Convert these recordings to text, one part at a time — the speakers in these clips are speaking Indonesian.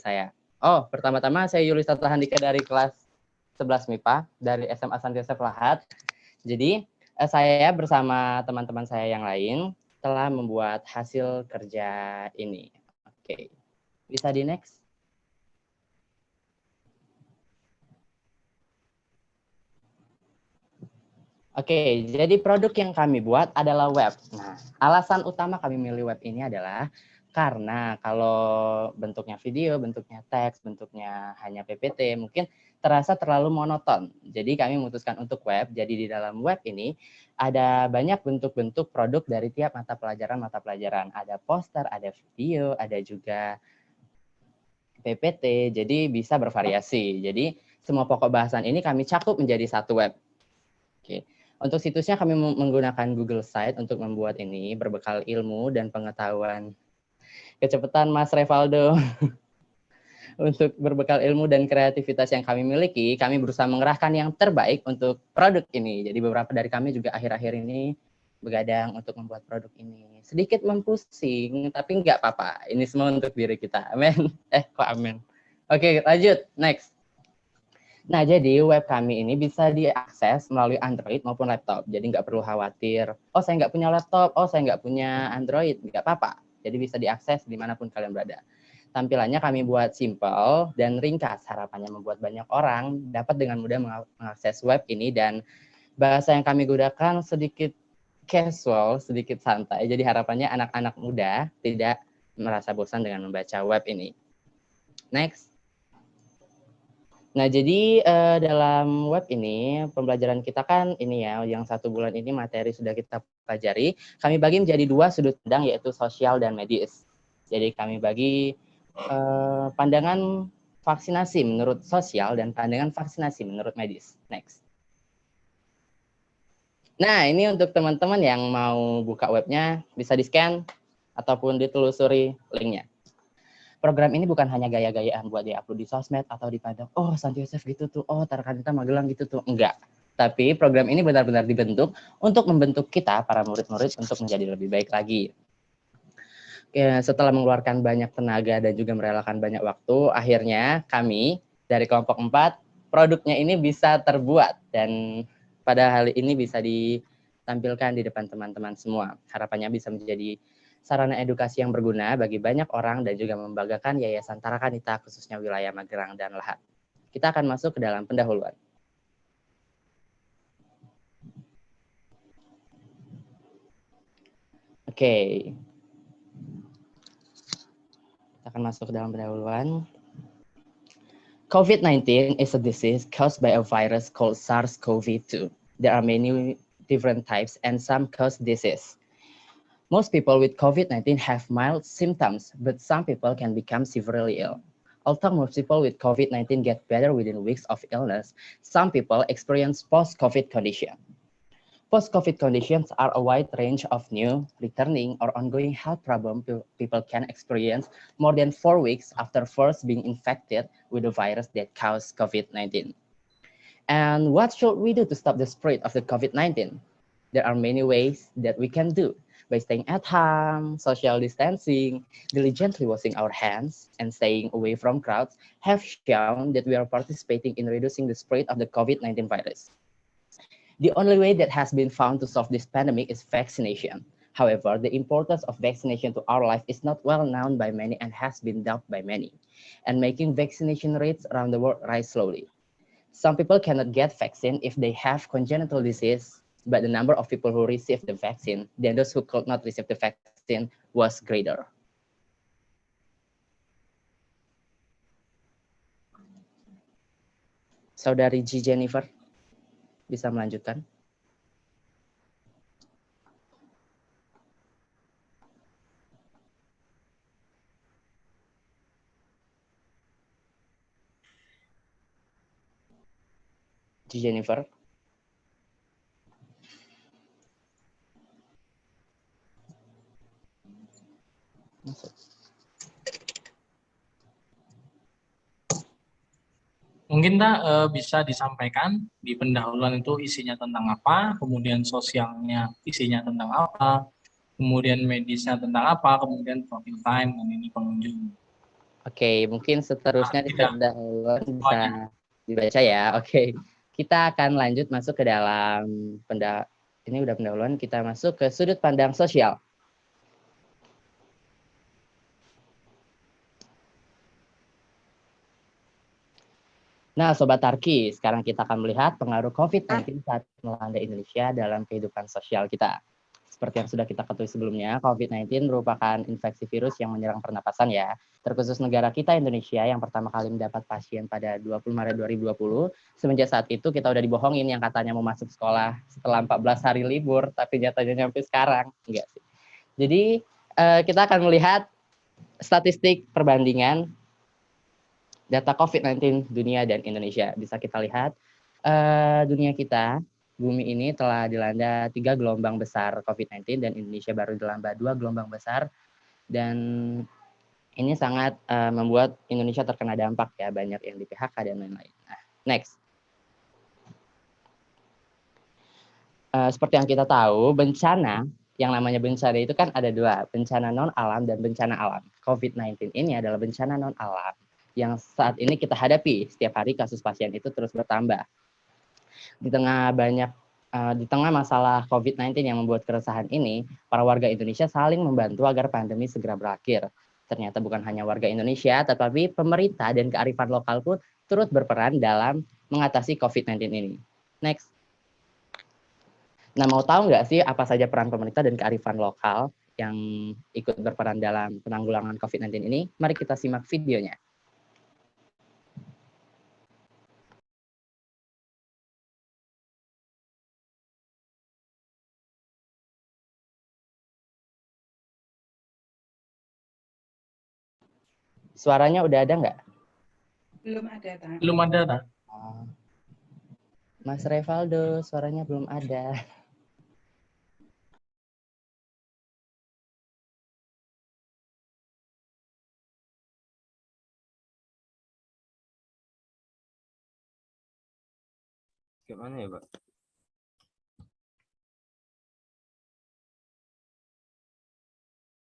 saya. Oh, pertama-tama saya Yulisa Handika dari kelas 11 MIPA dari SMA Santi Yosef Lahat. Jadi, saya bersama teman-teman saya yang lain telah membuat hasil kerja ini. Oke, bisa di next? Oke, jadi produk yang kami buat adalah web. Nah, alasan utama kami milih web ini adalah karena kalau bentuknya video, bentuknya teks, bentuknya hanya PPT, mungkin terasa terlalu monoton. Jadi kami memutuskan untuk web. Jadi di dalam web ini ada banyak bentuk-bentuk produk dari tiap mata pelajaran. Ada poster, ada video, ada juga PPT. Jadi bisa bervariasi. Jadi semua pokok bahasan ini kami cakup menjadi satu web. Oke. Untuk situsnya kami menggunakan Google Site untuk membuat ini berbekal ilmu dan pengetahuan. Kecepatan Mas Revaldo. Untuk berbekal ilmu dan kreativitas yang kami miliki, kami berusaha mengerahkan yang terbaik untuk produk ini. Jadi beberapa dari kami juga akhir-akhir ini begadang untuk membuat produk ini. Sedikit mempusing, tapi nggak apa-apa. Ini semua untuk diri kita. Amin. Kok amin? Oke, lanjut. Next. Nah, jadi web kami ini bisa diakses melalui Android maupun laptop. Jadi nggak perlu khawatir, oh saya nggak punya laptop, oh saya nggak punya Android, nggak apa-apa. Jadi bisa diakses dimanapun kalian berada. Tampilannya kami buat simple dan ringkas. Harapannya membuat banyak orang dapat dengan mudah mengakses web ini, dan bahasa yang kami gunakan sedikit casual, sedikit santai. Jadi harapannya anak-anak muda tidak merasa bosan dengan membaca web ini. Next. Nah, jadi dalam web ini, pembelajaran kita kan ini ya, yang 1 bulan ini materi sudah kita pelajari. Kami bagi menjadi 2 sudut pandang, yaitu sosial dan medis. Jadi kami bagi pandangan vaksinasi menurut sosial dan pandangan vaksinasi menurut medis. Next. Nah, ini untuk teman-teman yang mau buka webnya, bisa di-scan ataupun ditelusuri linknya. Program ini bukan hanya gaya-gayaan buat di-upload di sosmed atau dipandang, oh Santi Yosef gitu tuh, oh Tarkanita Magelang gitu tuh. Enggak. Tapi program ini benar-benar dibentuk untuk membentuk kita, para murid-murid, untuk menjadi lebih baik lagi. Ya, setelah mengeluarkan banyak tenaga dan juga merelakan banyak waktu, akhirnya kami dari kelompok 4, produknya ini bisa terbuat. Dan pada hal ini bisa ditampilkan di depan teman-teman semua. Harapannya bisa menjadi sarana edukasi yang berguna bagi banyak orang dan juga membanggakan Yayasan Tarakanita khususnya wilayah Magelang dan Lahat. Kita akan masuk ke dalam pendahuluan. Oke. Kita akan masuk ke dalam pendahuluan. COVID-19 is a disease caused by a virus called SARS-CoV-2. There are many different types and some cause disease. Most people with COVID-19 have mild symptoms, but some people can become severely ill. Although most people with COVID-19 get better within weeks of illness, some people experience post-COVID condition. Post-COVID conditions are a wide range of new, returning, or ongoing health problems people can experience more than 4 weeks after first being infected with the virus that caused COVID-19. And what should we do to stop the spread of the COVID-19? There are many ways that we can do. By staying at home, social distancing, diligently washing our hands, and staying away from crowds have shown that we are participating in reducing the spread of the COVID-19 virus. The only way that has been found to solve this pandemic is vaccination. However, the importance of vaccination to our life is not well known by many and has been doubted by many. And making vaccination rates around the world rise slowly. Some people cannot get vaccine if they have congenital disease, but the number of people who received the vaccine than those who could not receive the vaccine was greater. Saudari G. Jennifer, bisa melanjutkan? G. Jennifer. Mungkin bisa disampaikan di pendahuluan itu isinya tentang apa, kemudian sosialnya isinya tentang apa, kemudian medisnya tentang apa, kemudian profile time dan ini pengunjung. Oke, mungkin seterusnya di Tidak pendahuluan bisa semuanya. dibaca ya. Oke, kita akan lanjut masuk ke dalam ini udah pendahuluan, kita masuk ke sudut pandang sosial. Nah, Sobat Tarki, sekarang kita akan melihat pengaruh COVID-19 saat melanda Indonesia dalam kehidupan sosial kita. Seperti yang sudah kita ketahui sebelumnya, COVID-19 merupakan infeksi virus yang menyerang pernapasan ya. Terkhusus negara kita Indonesia yang pertama kali mendapat pasien pada 20 Maret 2020. Semenjak saat itu kita udah dibohongin yang katanya mau masuk sekolah setelah 14 hari libur, tapi nyatanya nyampe sekarang. Enggak sih. Jadi kita akan melihat statistik perbandingan data COVID-19 dunia dan Indonesia. Bisa kita lihat dunia kita, bumi ini telah dilanda 3 gelombang besar COVID-19 dan Indonesia baru dilanda 2 gelombang besar. Dan ini sangat membuat Indonesia terkena dampak ya, banyak yang di PHK dan lain-lain. Nah, next. Seperti yang kita tahu, bencana, yang namanya bencana itu kan ada dua, bencana non-alam dan bencana alam. COVID-19 ini adalah bencana non-alam yang saat ini kita hadapi. Setiap hari kasus pasien itu terus bertambah. Di tengah masalah COVID-19 yang membuat keresahan ini, para warga Indonesia saling membantu agar pandemi segera berakhir. Ternyata bukan hanya warga Indonesia, tetapi pemerintah dan kearifan lokal pun turut berperan dalam mengatasi COVID-19 ini. Next. Nah, mau tahu nggak sih apa saja peran pemerintah dan kearifan lokal yang ikut berperan dalam penanggulangan COVID-19 ini? Mari kita simak videonya. Suaranya udah ada nggak? Belum ada, Tan. Belum ada, Tan. Mas Revaldo, suaranya belum ada. Gimana ya, Pak?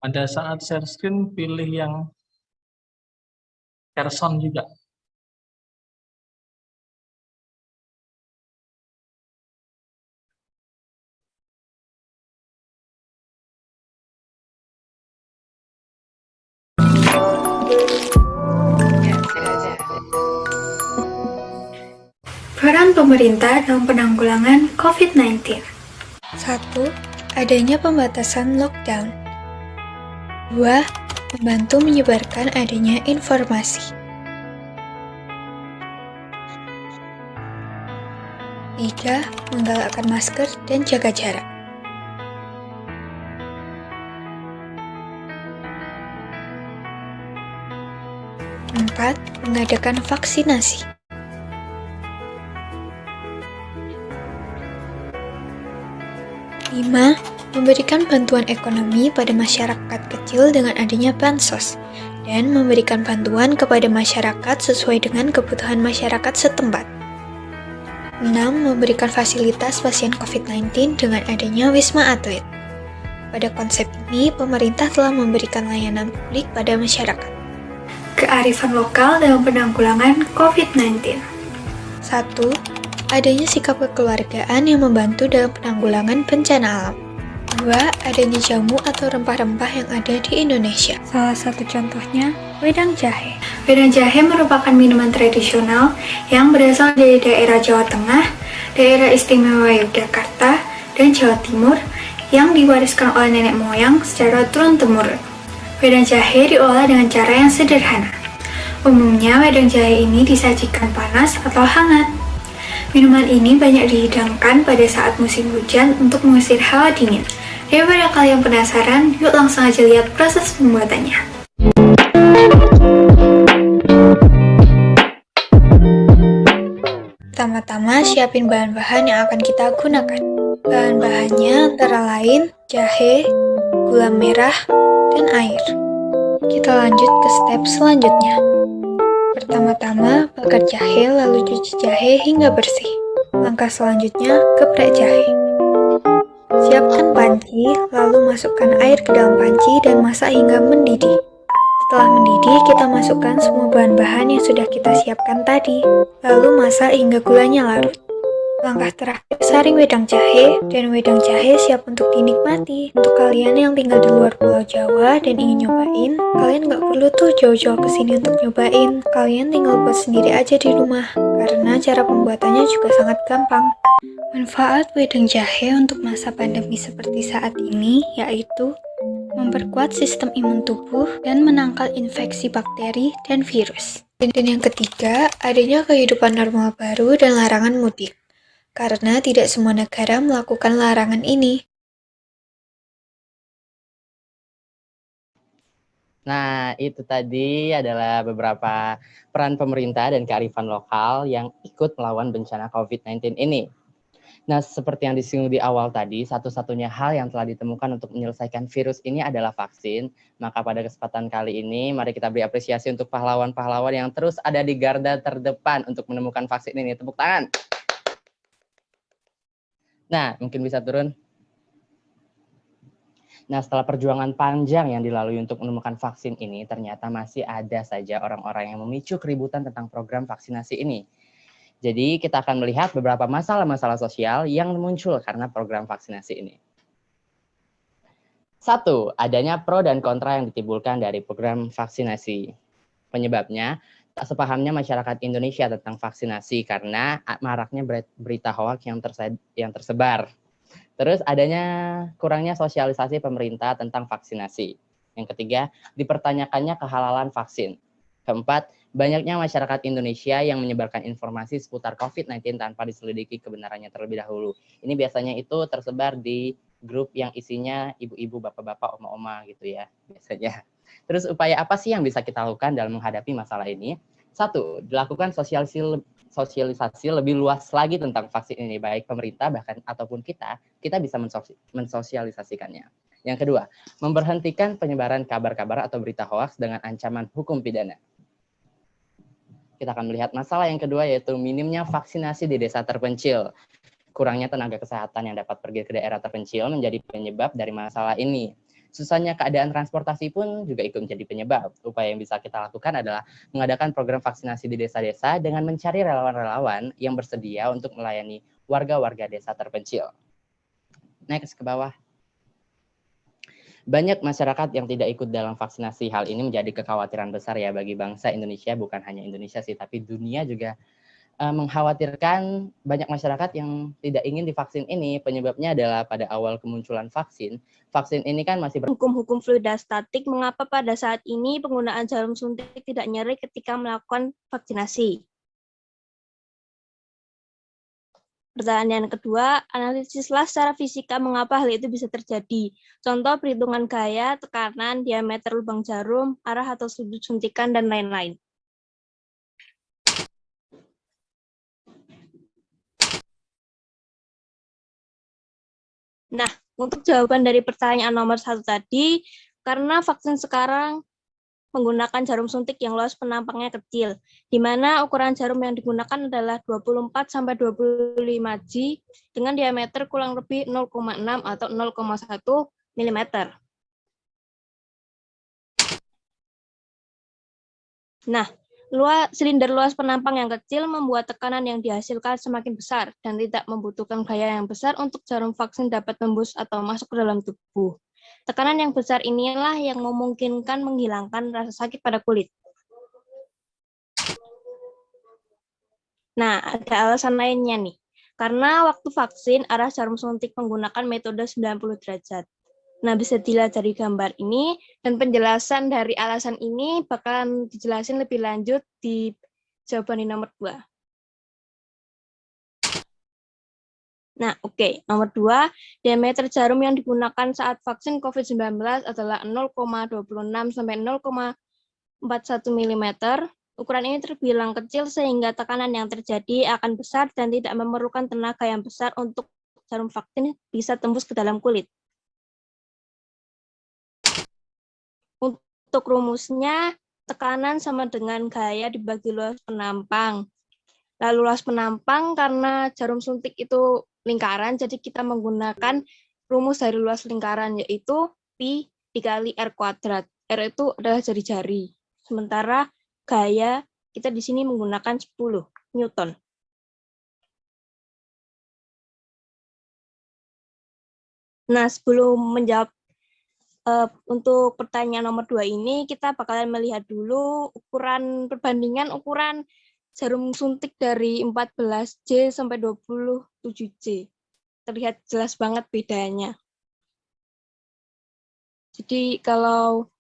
Pada saat share screen, pilih yang person juga. Ya, sudah ada. Peran pemerintah dalam penanggulangan COVID-19. 1. Adanya pembatasan lockdown. 2. Membantu menyebarkan adanya informasi. 3. Menggalakkan masker dan jaga jarak. 4. Mengadakan vaksinasi. 5. Memberikan bantuan ekonomi pada masyarakat kecil dengan adanya bansos dan memberikan bantuan kepada masyarakat sesuai dengan kebutuhan masyarakat setempat. 6. Memberikan fasilitas pasien COVID-19 dengan adanya Wisma Atlet. Pada konsep ini, pemerintah telah memberikan layanan publik pada masyarakat. Kearifan lokal dalam penanggulangan COVID-19. 1. Adanya sikap kekeluargaan yang membantu dalam penanggulangan bencana alam. 2. Adanya jamu atau rempah-rempah yang ada di Indonesia. Salah satu contohnya, wedang jahe. Wedang jahe merupakan minuman tradisional yang berasal dari daerah Jawa Tengah, daerah istimewa Yogyakarta, dan Jawa Timur yang diwariskan oleh nenek moyang secara turun-temurun. Wedang jahe diolah dengan cara yang sederhana. Umumnya, wedang jahe ini disajikan panas atau hangat. Minuman ini banyak dihidangkan pada saat musim hujan untuk mengusir hawa dingin. Daripada kalian penasaran, yuk langsung aja lihat proses pembuatannya. Pertama-tama, siapin bahan-bahan yang akan kita gunakan. Bahan-bahannya antara lain jahe, gula merah, dan air. Kita lanjut ke step selanjutnya. Pertama-tama, bakar jahe lalu cuci jahe hingga bersih. Langkah selanjutnya, geprek jahe. Siapkan panci, lalu masukkan air ke dalam panci dan masak hingga mendidih. Setelah mendidih, kita masukkan semua bahan-bahan yang sudah kita siapkan tadi. Lalu masak hingga gulanya larut. Langkah terakhir, saring wedang jahe, dan wedang jahe siap untuk dinikmati. Untuk kalian yang tinggal di luar Pulau Jawa dan ingin nyobain, kalian nggak perlu tuh jauh-jauh ke sini untuk nyobain. Kalian tinggal buat sendiri aja di rumah, karena cara pembuatannya juga sangat gampang. Manfaat wedang jahe untuk masa pandemi seperti saat ini yaitu memperkuat sistem imun tubuh dan menangkal infeksi bakteri dan virus. Dan yang ketiga, adanya kehidupan normal baru dan larangan mudik. Karena tidak semua negara melakukan larangan ini. Nah, itu tadi adalah beberapa peran pemerintah dan kearifan lokal yang ikut melawan bencana COVID-19 ini. Nah, seperti yang disinggung di awal tadi, satu-satunya hal yang telah ditemukan untuk menyelesaikan virus ini adalah vaksin. Maka pada kesempatan kali ini, mari kita beri apresiasi untuk pahlawan-pahlawan yang terus ada di garda terdepan untuk menemukan vaksin ini. Tepuk tangan. Nah, mungkin bisa turun. Nah, setelah perjuangan panjang yang dilalui untuk menemukan vaksin ini, ternyata masih ada saja orang-orang yang memicu keributan tentang program vaksinasi ini. Jadi, kita akan melihat beberapa masalah-masalah sosial yang muncul karena program vaksinasi ini. 1. Adanya pro dan kontra yang ditimbulkan dari program vaksinasi. Penyebabnya, tak sepahamnya masyarakat Indonesia tentang vaksinasi karena maraknya berita hoax yang tersebar. Terus adanya kurangnya sosialisasi pemerintah tentang vaksinasi. Yang ketiga, dipertanyakannya kehalalan vaksin. Keempat, banyaknya masyarakat Indonesia yang menyebarkan informasi seputar COVID-19 tanpa diselidiki kebenarannya terlebih dahulu. Ini biasanya itu tersebar di grup yang isinya ibu-ibu, bapak-bapak, oma-oma gitu ya, biasanya. Terus upaya apa sih yang bisa kita lakukan dalam menghadapi masalah ini? 1. Dilakukan sosialisasi lebih luas lagi tentang vaksin ini, baik pemerintah bahkan ataupun kita bisa mensosialisasikannya. Yang kedua, memberhentikan penyebaran kabar-kabar atau berita hoaks dengan ancaman hukum pidana. Kita akan melihat masalah yang kedua yaitu minimnya vaksinasi di desa terpencil. Kurangnya tenaga kesehatan yang dapat pergi ke daerah terpencil menjadi penyebab dari masalah ini. Susahnya keadaan transportasi pun juga ikut menjadi penyebab. Upaya yang bisa kita lakukan adalah mengadakan program vaksinasi di desa-desa dengan mencari relawan-relawan yang bersedia untuk melayani warga-warga desa terpencil. Next ke bawah. Banyak masyarakat yang tidak ikut dalam vaksinasi. Hal ini menjadi kekhawatiran besar ya bagi bangsa Indonesia, bukan hanya Indonesia sih, tapi dunia juga mengkhawatirkan banyak masyarakat yang tidak ingin divaksin ini. Penyebabnya adalah pada awal kemunculan vaksin ini kan masih hukum-hukum fluidastatik, mengapa pada saat ini penggunaan jarum suntik tidak nyeri ketika melakukan vaksinasi? Pertanyaan kedua, analisislah secara fisika mengapa hal itu bisa terjadi. Contoh perhitungan gaya, tekanan, diameter lubang jarum, arah atau sudut suntikan, dan lain-lain. Nah, untuk jawaban dari pertanyaan nomor 1 tadi, karena vaksin sekarang menggunakan jarum suntik yang luas penampangnya kecil, di mana ukuran jarum yang digunakan adalah 24-25 G dengan diameter kurang lebih 0,6 atau 0,1 mm. Nah, silinder luas penampang yang kecil membuat tekanan yang dihasilkan semakin besar dan tidak membutuhkan gaya yang besar untuk jarum vaksin dapat tembus atau masuk ke dalam tubuh. Tekanan yang besar inilah yang memungkinkan menghilangkan rasa sakit pada kulit. Nah, ada alasan lainnya nih. Karena waktu vaksin, arah jarum suntik menggunakan metode 90 derajat. Nah, bisa dilihat dari gambar ini, dan penjelasan dari alasan ini bakalan dijelasin lebih lanjut di jawaban di nomor 2. Nah, oke. Nomor 2, diameter jarum yang digunakan saat vaksin COVID-19 adalah 0,26 sampai 0,41 mm. Ukuran ini terbilang kecil sehingga tekanan yang terjadi akan besar dan tidak memerlukan tenaga yang besar untuk jarum vaksin bisa tembus ke dalam kulit. Untuk rumusnya, tekanan sama dengan gaya dibagi luas penampang. Lalu luas penampang karena jarum suntik itu lingkaran, jadi kita menggunakan rumus dari luas lingkaran, yaitu Pi dikali R². R itu adalah jari-jari. Sementara gaya kita di sini menggunakan 10 Newton. Nah, sebelum menjawab untuk pertanyaan nomor 2 ini, kita bakalan melihat dulu ukuran perbandingan ukuran jarum suntik dari 14J sampai 27J. Terlihat jelas banget bedanya. Jadi kalau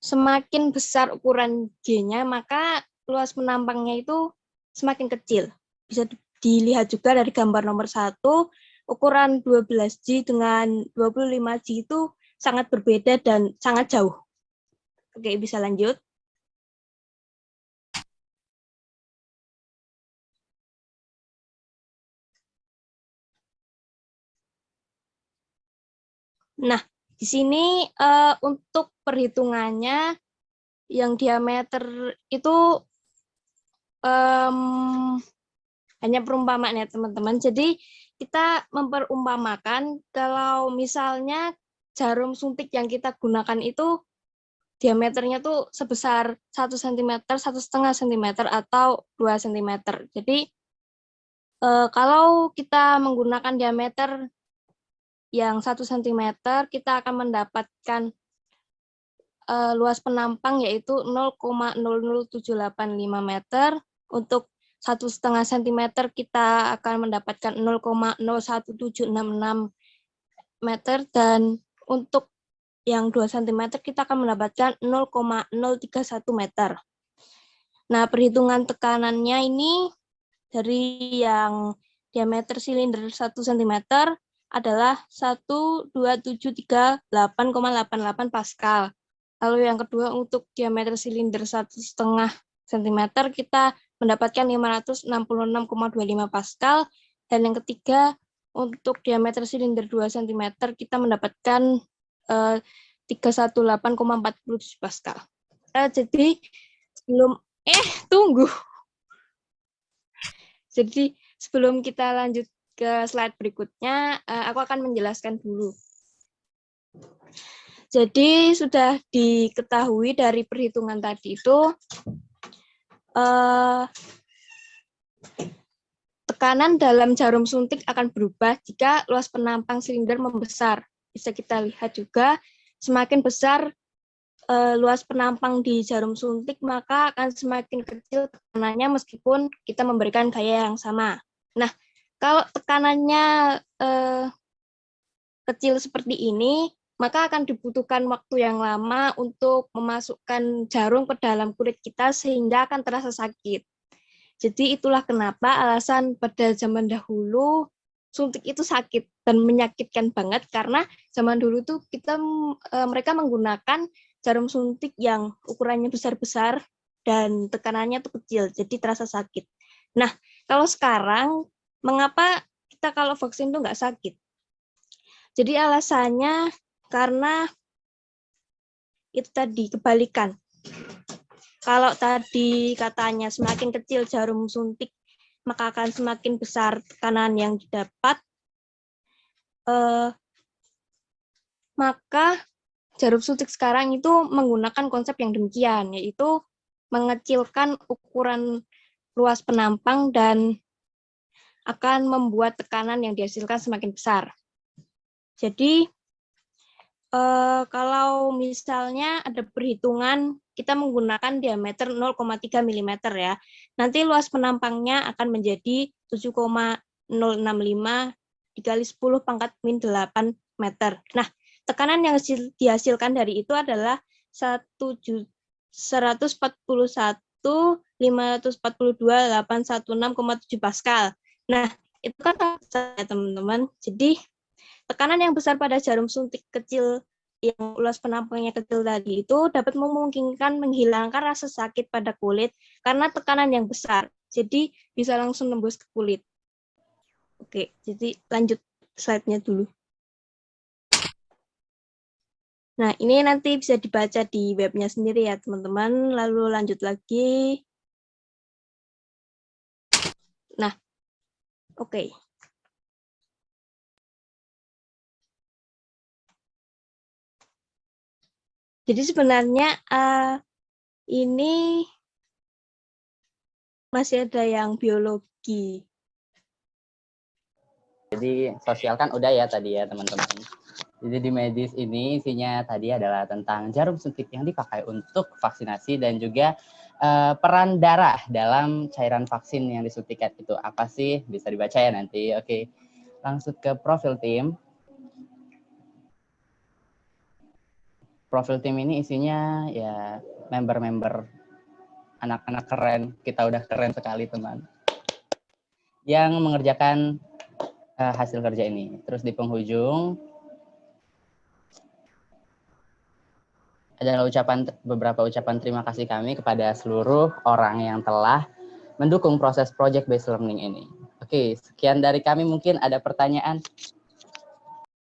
semakin besar ukuran G-nya, maka luas penampangnya itu semakin kecil. Bisa dilihat juga dari gambar nomor 1, ukuran 12G dengan 25G itu sangat berbeda dan sangat jauh. Oke, bisa lanjut. Nah, di sini untuk perhitungannya yang diameter itu hanya perumpamaan ya teman-teman. Jadi kita memperumpamakan kalau misalnya jarum suntik yang kita gunakan itu diameternya tuh sebesar 1 cm, 1,5 cm, atau 2 cm. Jadi kalau kita menggunakan diameter yang 1 cm, kita akan mendapatkan luas penampang yaitu 0,00785 meter. Untuk 1,5 cm kita akan mendapatkan 0,01766 meter, dan untuk yang 2 cm kita akan mendapatkan 0,031 meter. Nah, perhitungan tekanannya ini dari yang diameter silinder 1 cm adalah 12738,88 Pascal. Lalu yang kedua untuk diameter silinder 1,5 cm kita mendapatkan 566,25 Pascal. Dan yang ketiga untuk diameter silinder 2 cm kita mendapatkan 318,47 Pascal. Jadi sebelum tunggu. Jadi sebelum kita lanjut ke slide berikutnya, aku akan menjelaskan dulu. Jadi sudah diketahui dari perhitungan tadi itu, tekanan dalam jarum suntik akan berubah jika luas penampang silinder membesar. Bisa kita lihat juga, semakin besar luas penampang di jarum suntik, maka akan semakin kecil tekanannya meskipun kita memberikan gaya yang sama. Nah, kalau tekanannya kecil seperti ini, maka akan dibutuhkan waktu yang lama untuk memasukkan jarum ke dalam kulit kita sehingga akan terasa sakit. Jadi itulah kenapa alasan pada zaman dahulu suntik itu sakit dan menyakitkan banget, karena zaman dulu tuh mereka menggunakan jarum suntik yang ukurannya besar-besar dan tekanannya tuh kecil, jadi terasa sakit. Nah, kalau sekarang mengapa kita kalau vaksin tuh nggak sakit? Jadi alasannya karena itu tadi kebalikan. Kalau tadi katanya semakin kecil jarum suntik, maka akan semakin besar tekanan yang didapat, maka jarum suntik sekarang itu menggunakan konsep yang demikian, yaitu mengecilkan ukuran luas penampang dan akan membuat tekanan yang dihasilkan semakin besar. Jadi, kalau misalnya ada perhitungan kita menggunakan diameter 0,3 mm ya, nanti luas penampangnya akan menjadi 7,065 dikali 10 pangkat min 8 meter. Nah, tekanan yang dihasilkan dari itu adalah 141.542.816,7 Pascal. Nah, itu kan ya teman-teman. Jadi, tekanan yang besar pada jarum suntik kecil yang luas penampangnya kecil tadi itu dapat memungkinkan menghilangkan rasa sakit pada kulit karena tekanan yang besar. Jadi bisa langsung nembus ke kulit. Oke, jadi lanjut slide-nya dulu. Nah, ini nanti bisa dibaca di webnya sendiri ya teman-teman. Lalu lanjut lagi. Nah, oke. Jadi sebenarnya ini masih ada yang biologi. Jadi sosial kan udah ya tadi ya teman-teman. Jadi di medis ini isinya tadi adalah tentang jarum suntik yang dipakai untuk vaksinasi dan juga peran darah dalam cairan vaksin yang disuntikan itu apa sih? Bisa dibaca ya nanti. Oke, langsung ke profil tim. Profil tim ini isinya ya member-member anak-anak keren. Kita udah keren sekali teman. Yang mengerjakan hasil kerja ini. Terus di penghujung adalah beberapa ucapan terima kasih kami kepada seluruh orang yang telah mendukung proses project based learning ini. Oke, sekian dari kami, mungkin ada pertanyaan.